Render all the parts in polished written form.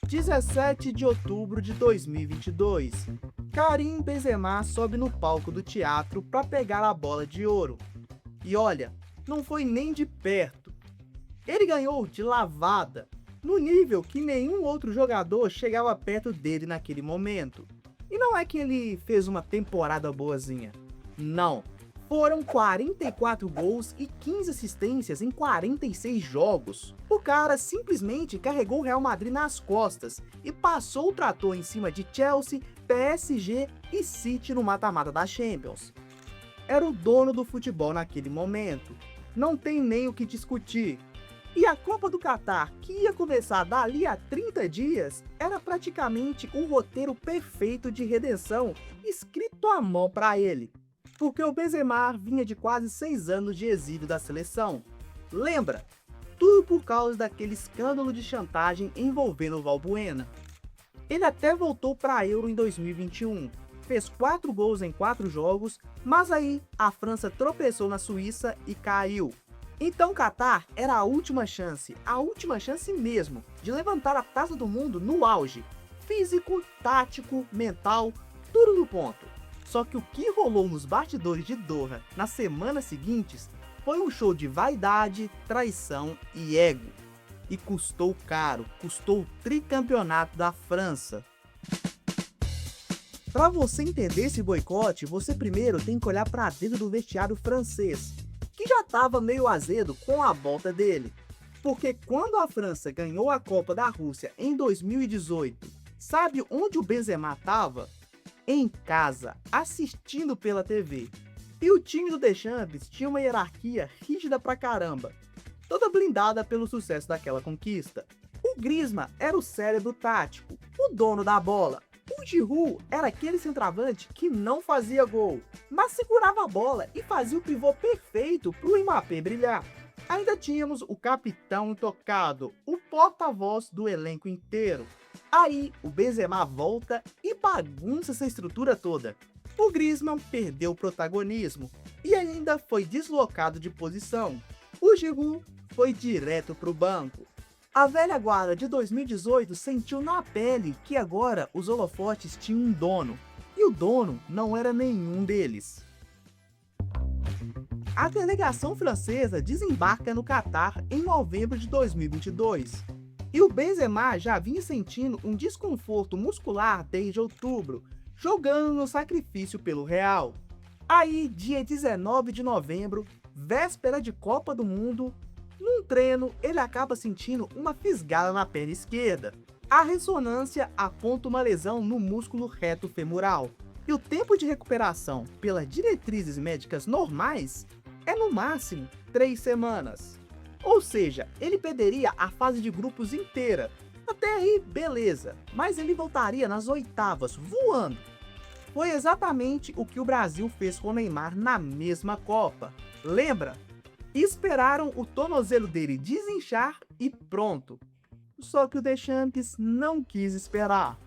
17 de outubro de 2022. Karim Benzema sobe no palco do teatro para pegar a bola de ouro. E olha, não foi nem de perto. Ele ganhou de lavada, no nível que nenhum outro jogador chegava perto dele naquele momento. E não é que ele fez uma temporada boazinha. Não. Foram 44 gols e 15 assistências em 46 jogos. O cara simplesmente carregou o Real Madrid nas costas e passou o trator em cima de Chelsea, PSG e City no mata-mata da Champions. Era o dono do futebol naquele momento. Não tem nem o que discutir. E a Copa do Catar, que ia começar dali a 30 dias, era praticamente o roteiro perfeito de redenção escrito à mão para ele. Porque o Benzema vinha de quase 6 anos de exílio da seleção. Lembra? Tudo por causa daquele escândalo de chantagem envolvendo o Valbuena. Ele até voltou para a Euro em 2021, fez 4 gols em 4 jogos, mas aí a França tropeçou na Suíça e caiu. Então Catar era a última chance mesmo, de levantar a taça do mundo no auge. Físico, tático, mental, tudo no ponto. Só que o que rolou nos bastidores de Doha nas semanas seguintes foi um show de vaidade, traição e ego. E custou caro, custou o tricampeonato da França. Para você entender esse boicote, você primeiro tem que olhar para dentro do vestiário francês, que já estava meio azedo com a volta dele. Porque quando a França ganhou a Copa da Rússia em 2018, sabe onde o Benzema estava? Em casa, assistindo pela TV. E o time do Deschamps tinha uma hierarquia rígida pra caramba, toda blindada pelo sucesso daquela conquista. O Griezmann era o cérebro tático, o dono da bola. O Giroud era aquele centroavante que não fazia gol, mas segurava a bola e fazia o pivô perfeito pro Mbappé brilhar. Ainda tínhamos o capitão intocado, o porta-voz do elenco inteiro. Aí o Benzema volta e bagunça essa estrutura toda. O Griezmann perdeu o protagonismo e ainda foi deslocado de posição. O Giroud foi direto para o banco. A velha guarda de 2018 sentiu na pele que agora os holofotes tinham um dono, e o dono não era nenhum deles. A delegação francesa desembarca no Catar em novembro de 2022. E o Benzema já vinha sentindo um desconforto muscular desde outubro, jogando no sacrifício pelo Real. Aí, dia 19 de novembro, véspera de Copa do Mundo, num treino ele acaba sentindo uma fisgada na perna esquerda. A ressonância aponta uma lesão no músculo reto femoral. E o tempo de recuperação, pelas diretrizes médicas normais, é no máximo 3 semanas. Ou seja, ele perderia a fase de grupos inteira. Até aí, beleza, mas ele voltaria nas oitavas, voando. Foi exatamente o que o Brasil fez com o Neymar na mesma Copa. Lembra? Esperaram o tornozelo dele desinchar e pronto. Só que o Deschamps não quis esperar.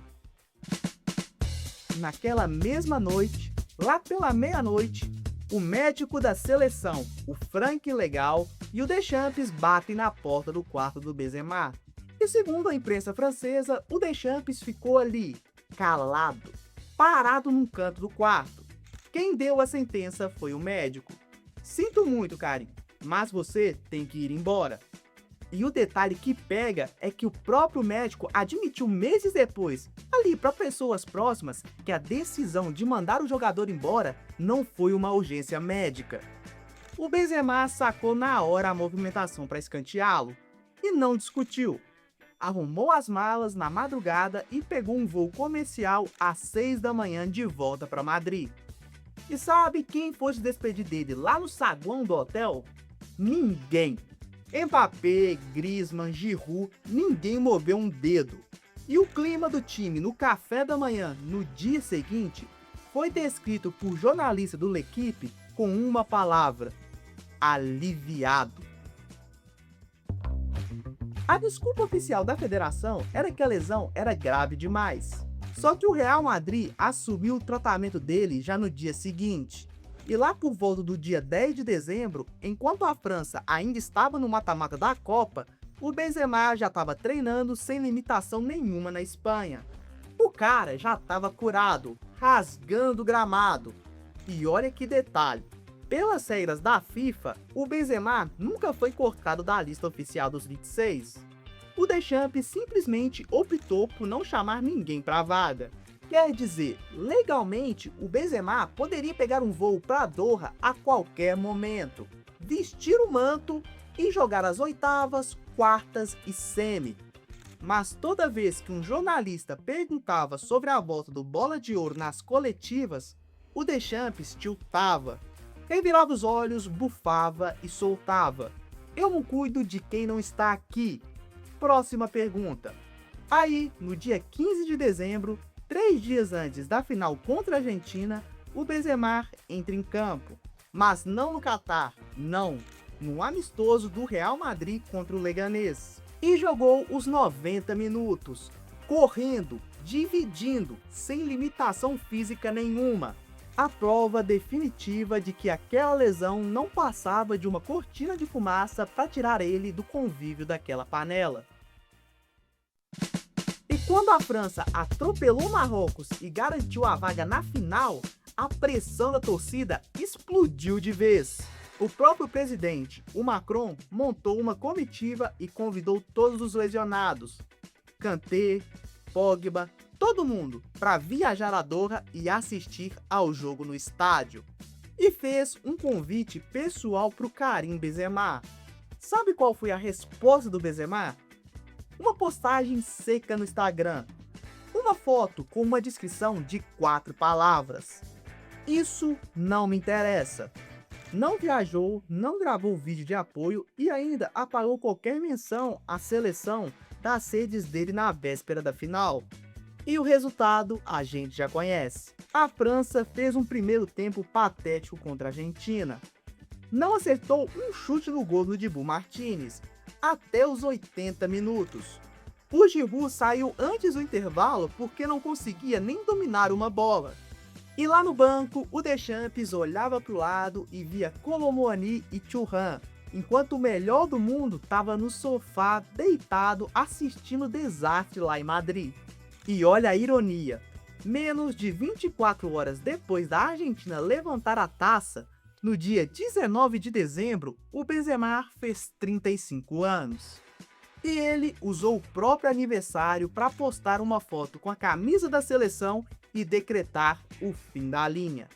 Naquela mesma noite, lá pela meia-noite, o médico da seleção, o Franck Legal, e o Deschamps batem na porta do quarto do Benzema. E segundo a imprensa francesa, o Deschamps ficou ali, calado, parado num canto do quarto. Quem deu a sentença foi o médico. Sinto muito, Karim, mas você tem que ir embora. E o detalhe que pega é que o próprio médico admitiu meses depois, ali para pessoas próximas, que a decisão de mandar o jogador embora não foi uma urgência médica. O Benzema sacou na hora a movimentação para escanteá-lo e não discutiu. Arrumou as malas na madrugada e pegou um voo comercial às 6 da manhã de volta para Madrid. E sabe quem foi se despedir dele lá no saguão do hotel? Ninguém. Mbappé, Griezmann, Giroud, ninguém moveu um dedo. E o clima do time no café da manhã no dia seguinte foi descrito por jornalista do L'Équipe com uma palavra: aliviado. A desculpa oficial da federação era que a lesão era grave demais. Só que o Real Madrid assumiu o tratamento dele já no dia seguinte. E lá por volta do dia 10 de dezembro, enquanto a França ainda estava no mata-mata da Copa, O Benzema já estava treinando sem limitação nenhuma na Espanha. O cara já estava curado, rasgando o gramado. E olha que detalhe, pelas regras da FIFA, o Benzema nunca foi cortado da lista oficial dos 26. O Deschamps simplesmente optou por não chamar ninguém para a vaga. Quer dizer, legalmente, o Benzema poderia pegar um voo para Doha a qualquer momento, vestir o manto e jogar as oitavas, quartas e semi. Mas toda vez que um jornalista perguntava sobre a volta do Bola de Ouro nas coletivas, o Deschamps tiltava, revirava os olhos, bufava e soltava. Eu não cuido de quem não está aqui. Próxima pergunta. Aí, no dia 15 de dezembro, 3 dias antes da final contra a Argentina, o Benzema entra em campo. Mas não no Catar, não, no amistoso do Real Madrid contra o Leganés. E jogou os 90 minutos, correndo, dividindo, sem limitação física nenhuma. A prova definitiva de que aquela lesão não passava de uma cortina de fumaça para tirar ele do convívio daquela panela. E quando a França atropelou Marrocos e garantiu a vaga na final, a pressão da torcida explodiu de vez. O próprio presidente, o Macron, montou uma comitiva e convidou todos os lesionados, Kanté, Pogba, todo mundo, para viajar a Doha e assistir ao jogo no estádio. E fez um convite pessoal para o Karim Benzema. Sabe qual foi a resposta do Benzema? Uma postagem seca no Instagram. Uma foto com uma descrição de 4 palavras. Isso não me interessa. Não viajou, não gravou vídeo de apoio e ainda apagou qualquer menção à seleção das redes dele na véspera da final. E o resultado a gente já conhece. A França fez um primeiro tempo patético contra a Argentina. Não acertou um chute no gol do Dibu Martínez, até os 80 minutos. O Giroud saiu antes do intervalo porque não conseguia nem dominar uma bola. E lá no banco, o Deschamps olhava para o lado e via Kolo Muani e Thuram, enquanto o melhor do mundo estava no sofá, deitado, assistindo o desastre lá em Madrid. E olha a ironia, menos de 24 horas depois da Argentina levantar a taça, no dia 19 de dezembro, o Benzema fez 35 anos. E ele usou o próprio aniversário para postar uma foto com a camisa da seleção e decretar o fim da linha.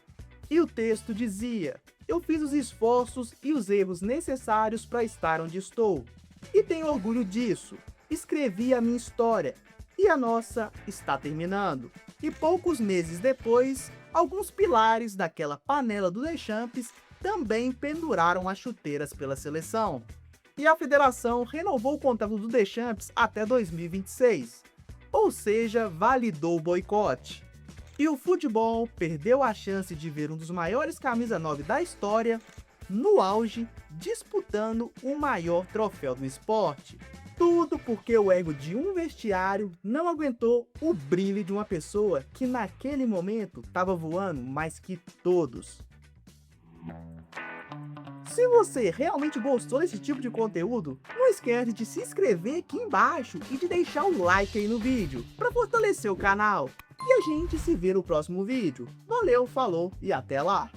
E o texto dizia: "Eu fiz os esforços e os erros necessários para estar onde estou. E tenho orgulho disso. Escrevi a minha história. E a nossa está terminando." E poucos meses depois, alguns pilares daquela panela do Deschamps também penduraram as chuteiras pela seleção. E a federação renovou o contrato do Deschamps até 2026, ou seja, validou o boicote. E o futebol perdeu a chance de ver um dos maiores camisa 9 da história, no auge, disputando o maior troféu do esporte. Tudo porque o ego de um vestiário não aguentou o brilho de uma pessoa que naquele momento estava voando mais que todos. Se você realmente gostou desse tipo de conteúdo, não esquece de se inscrever aqui embaixo e de deixar o like aí no vídeo, para fortalecer o canal. E a gente se vê no próximo vídeo. Valeu, falou e até lá!